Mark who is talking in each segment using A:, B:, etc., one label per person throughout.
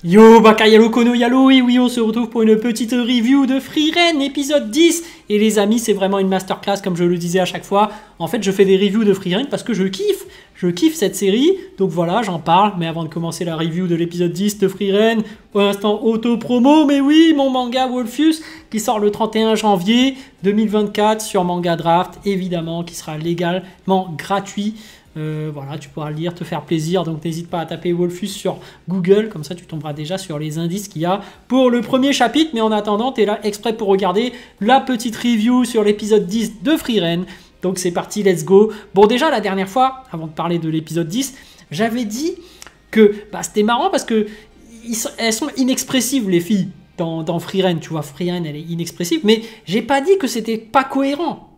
A: Yo, Bakayalo Kono Yalo, et oui, on se retrouve pour une petite review de Frieren, épisode 10. Et les amis, c'est vraiment une masterclass, comme je le disais à chaque fois. En fait, je fais des reviews de Frieren parce que je kiffe cette série. Donc voilà, j'en parle. Mais avant de commencer la review de l'épisode 10 de Frieren, pour l'instant, auto-promo, mais oui, mon manga Wolfius, qui sort le 31 janvier 2024 sur Manga Draft, évidemment, qui sera légalement gratuit. Voilà, tu pourras le lire, te faire plaisir, donc n'hésite pas à taper Wolfus sur Google, comme ça tu tomberas déjà sur les indices qu'il y a pour le premier chapitre, mais en attendant, tu es là exprès pour regarder la petite review sur l'épisode 10 de Frieren, donc c'est parti, let's go. Bon, déjà la dernière fois, avant de parler de l'épisode 10, j'avais dit que c'était marrant parce que elles sont inexpressives les filles dans Frieren, tu vois, Frieren elle est inexpressive, mais j'ai pas dit que c'était pas cohérent.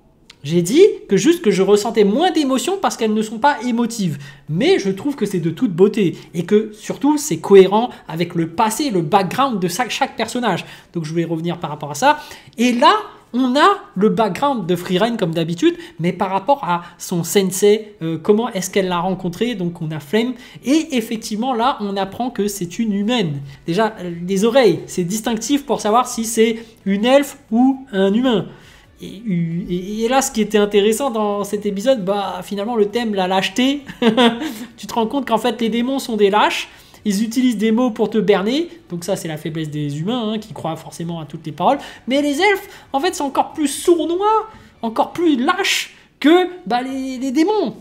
A: J'ai dit que juste que je ressentais moins d'émotions parce qu'elles ne sont pas émotives. Mais je trouve que c'est de toute beauté. Et que surtout, c'est cohérent avec le passé, le background de chaque personnage. Donc je vais revenir par rapport à ça. Et là, on a le background de Frieren comme d'habitude. Mais par rapport à son sensei, comment est-ce qu'elle l'a rencontré. Donc on a Flame. Et effectivement, là, on apprend que c'est une humaine. Déjà, les oreilles, c'est distinctif pour savoir si c'est une elfe ou un humain. Et là, ce qui était intéressant dans cet épisode, finalement, le thème, la lâcheté. Tu te rends compte qu'en fait, les démons sont des lâches. Ils utilisent des mots pour te berner. Donc ça, c'est la faiblesse des humains, qui croient forcément à toutes les paroles. Mais les elfes, en fait, sont encore plus sournois, encore plus lâches que les démons.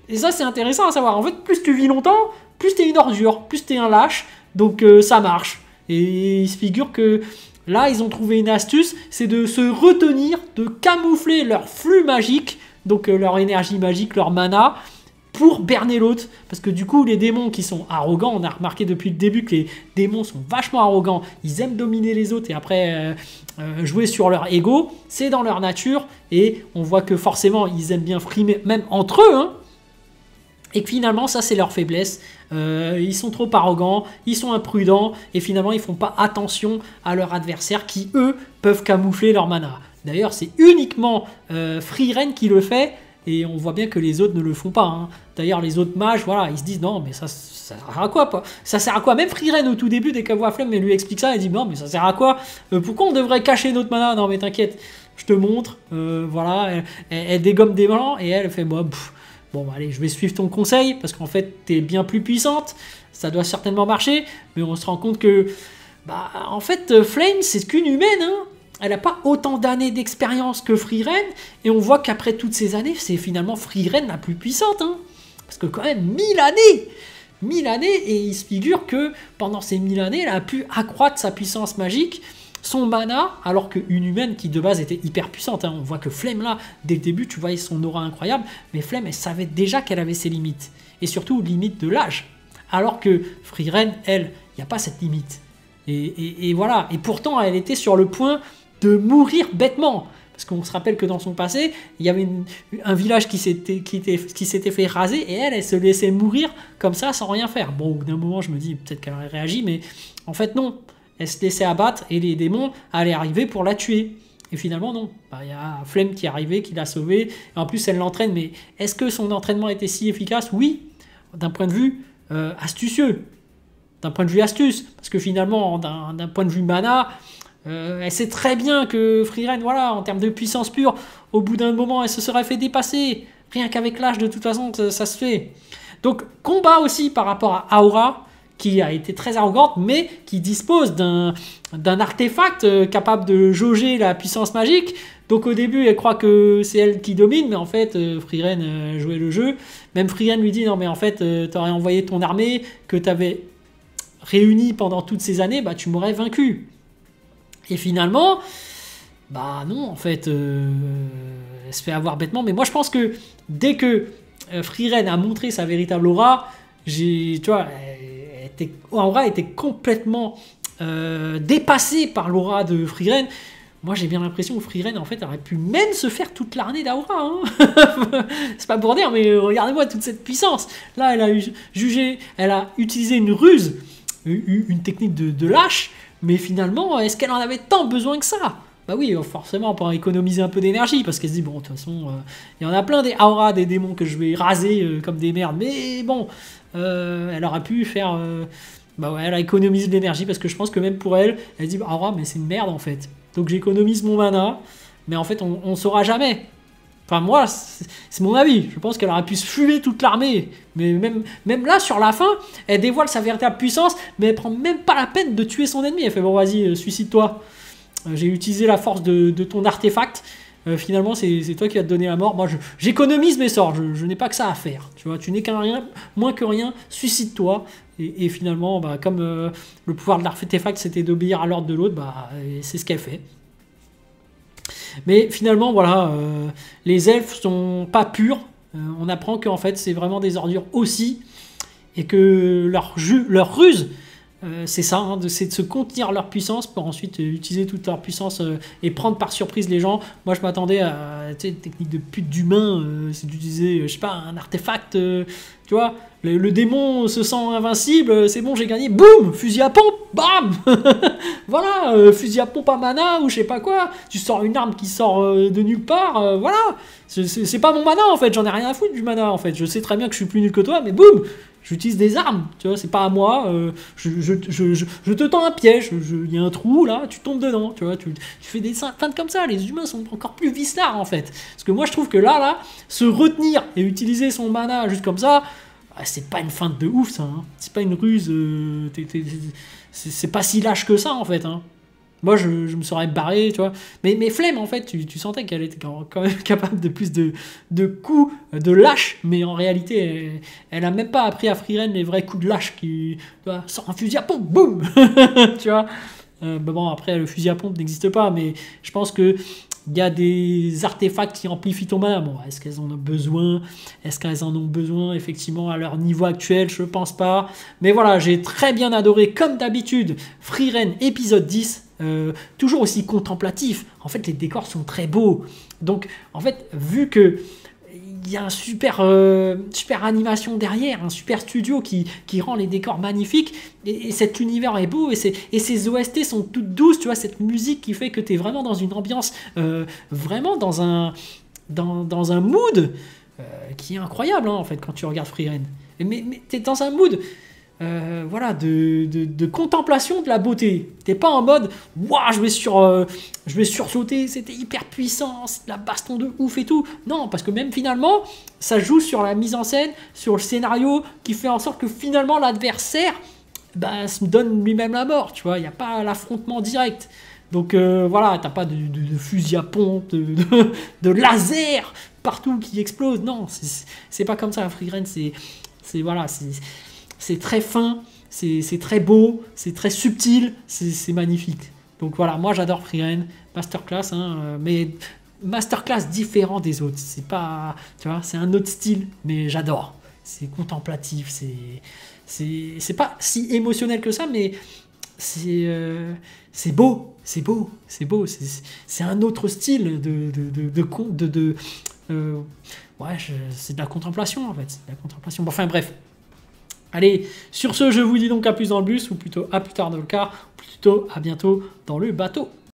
A: Et ça, c'est intéressant à savoir. En fait, plus tu vis longtemps, plus t'es une ordure, plus t'es un lâche. Donc ça marche. Et il se figure que... là, ils ont trouvé une astuce, c'est de se retenir, de camoufler leur flux magique, donc leur énergie magique, leur mana, pour berner l'autre. Parce que du coup, les démons qui sont arrogants, on a remarqué depuis le début que les démons sont vachement arrogants, ils aiment dominer les autres et après jouer sur leur ego, c'est dans leur nature, et on voit que forcément, ils aiment bien frimer, même entre eux, et que finalement, ça, c'est leur faiblesse. Ils sont trop arrogants, ils sont imprudents, et finalement, ils font pas attention à leur adversaire qui, eux, peuvent camoufler leur mana. D'ailleurs, c'est uniquement Frieren qui le fait, et on voit bien que les autres ne le font pas. D'ailleurs, les autres mages, voilà, ils se disent, non, mais ça sert à quoi, pas ça sert à quoi? Même Frieren, au tout début, dès qu'elle voit Flemme, elle lui explique ça, elle dit, non, mais ça sert à quoi? Pourquoi on devrait cacher notre mana? Non, mais t'inquiète, je te montre. Voilà, elle dégomme des blancs, et elle fait, bon, allez, je vais suivre ton conseil, parce qu'en fait, t'es bien plus puissante, ça doit certainement marcher, mais on se rend compte que, en fait, Flame, c'est qu'une humaine, Elle n'a pas autant d'années d'expérience que Frieren, et on voit qu'après toutes ces années, c'est finalement Frieren la plus puissante, parce que quand même, 1000 années, et il se figure que pendant ces 1000 années, elle a pu accroître sa puissance magique, son mana, alors qu'une humaine qui de base était hyper puissante. On voit que Flame là, dès le début, tu voyais son aura incroyable, mais Flame, elle savait déjà qu'elle avait ses limites. Et surtout, limite de l'âge. Alors que Frieren, elle, il n'y a pas cette limite. Et voilà. Et pourtant, elle était sur le point de mourir bêtement. Parce qu'on se rappelle que dans son passé, il y avait un village qui s'était fait raser, et elle se laissait mourir comme ça, sans rien faire. Bon, au bout d'un moment, je me dis, peut-être qu'elle aurait réagi, mais en fait, non. Elle se laissait abattre et les démons allaient arriver pour la tuer. Et finalement, non. Il y a Flame qui est arrivé, qui l'a sauvée. Et en plus, elle l'entraîne. Mais est-ce que son entraînement était si efficace? Oui, d'un point de vue astucieux. D'un point de vue astuce. Parce que finalement, d'un point de vue mana, elle sait très bien que Frieren, voilà, en termes de puissance pure, au bout d'un moment, elle se serait fait dépasser. Rien qu'avec l'âge, de toute façon, ça se fait. Donc, combat aussi par rapport à Aura, qui a été très arrogante, mais qui dispose d'un artefact capable de jauger la puissance magique. Donc au début, elle croit que c'est elle qui domine, mais en fait, Frieren jouait le jeu. Même Frieren lui dit, non mais en fait, t'aurais envoyé ton armée, que t'avais réunie pendant toutes ces années, tu m'aurais vaincu. Et finalement, non, en fait, elle se fait avoir bêtement. Mais moi, je pense que dès que Frieren a montré sa véritable aura, tu vois, Aura était complètement dépassée par l'aura de Frieren. Moi, j'ai bien l'impression que Frieren, en fait, aurait pu même se faire toute l'armée d'Aura. C'est pas pour dire, mais regardez-moi toute cette puissance. Là, elle a utilisé une ruse, une technique de lâche, mais finalement, est-ce qu'elle en avait tant besoin que ça? Oui, forcément, pour économiser un peu d'énergie, parce qu'elle se dit, bon, de toute façon, il y en a plein des auras, des démons que je vais raser comme des merdes, mais bon, elle aurait pu faire Bah ouais, elle économise de l'énergie parce que je pense que même pour elle, elle dit ah ouais, mais c'est une merde en fait. Donc j'économise mon mana, mais en fait on saura jamais. Enfin moi, c'est mon avis. Je pense qu'elle aurait pu se fumer toute l'armée. Mais même là, sur la fin, elle dévoile sa véritable puissance, mais elle prend même pas la peine de tuer son ennemi. Elle fait bon vas-y, suicide-toi. J'ai utilisé la force de ton artefact. Finalement, c'est toi qui vas te donner la mort. Moi, j'économise mes sorts. Je n'ai pas que ça à faire. Tu vois, tu n'es qu'un rien, moins que rien. Suicide-toi. Et finalement, bah, comme le pouvoir de l'artefact, c'était d'obéir à l'ordre de l'autre, bah, c'est ce qu'elle fait. Mais finalement, voilà, les elfes sont pas purs. On apprend qu'en fait, c'est vraiment des ordures aussi. Et que leur ruse, c'est ça, hein, c'est de se contenir leur puissance pour ensuite utiliser toute leur puissance et prendre par surprise les gens. Moi, je m'attendais à une technique de pute d'humain, c'est d'utiliser, je sais pas, un artefact, tu vois. Le démon se sent invincible, c'est bon, j'ai gagné, boum, fusil à pompe, bam. Voilà, fusil à pompe à mana ou je sais pas quoi. Tu sors une arme qui sort de nulle part, voilà. C'est pas mon mana en fait, j'en ai rien à foutre du mana en fait. Je sais très bien que je suis plus nul que toi, mais boum, j'utilise des armes, tu vois, c'est pas à moi. Je te tends un piège, il y a un trou là, tu tombes dedans, tu vois. Tu fais des feintes comme ça, les humains sont encore plus vicelards en fait. Parce que moi je trouve que là, se retenir et utiliser son mana juste comme ça, c'est pas une feinte de ouf ça, hein. C'est pas une ruse, c'est pas si lâche que ça en fait, hein. Moi je me serais barré, tu vois. Mais Flemme en fait, tu sentais qu'elle était quand même capable de plus de coups de lâche, mais en réalité elle a même pas appris à Frieren les vrais coups de lâche qui, tu vois, sort un fusil à pompe, boum. Tu vois. Bon après le fusil à pompe n'existe pas, mais je pense que il y a des artefacts qui amplifient ton mana. Bon, est-ce qu'elles en ont besoin? Est-ce qu'elles en ont besoin effectivement à leur niveau actuel? Je pense pas. Mais voilà, j'ai très bien adoré, comme d'habitude, Frieren épisode 10. Toujours aussi contemplatif. En fait, les décors sont très beaux. Donc, en fait, vu que il y a un super animation derrière, un super studio qui rend les décors magnifiques, et cet univers est beau, et ces OST sont toutes douces, tu vois, cette musique qui fait que tu es vraiment dans une ambiance, vraiment dans un mood qui est incroyable, hein, en fait, quand tu regardes Frieren. Mais tu es dans un mood voilà, de contemplation de la beauté. T'es pas en mode waouh, je vais sursauter, c'était hyper puissant, c'est de la baston de ouf et tout. Non, parce que même finalement, ça joue sur la mise en scène, sur le scénario, qui fait en sorte que finalement l'adversaire se donne lui-même la mort, tu vois. Il n'y a pas l'affrontement direct. Donc voilà, t'as pas de fusil à pompe, de laser partout qui explose. Non, c'est pas comme ça. Frieren, voilà, c'est très fin, c'est très beau, c'est très subtil, c'est magnifique. Donc voilà, moi j'adore Frieren, masterclass, hein, mais masterclass différent des autres. C'est pas, tu vois, c'est un autre style, mais j'adore. C'est contemplatif, c'est pas si émotionnel que ça, mais c'est beau, c'est beau, c'est beau. C'est un autre style ouais, c'est de la contemplation en fait, c'est de la contemplation. Bon, enfin bref. Allez, sur ce, je vous dis donc à plus dans le bus, ou plutôt à plus tard dans le car, ou plutôt à bientôt dans le bateau.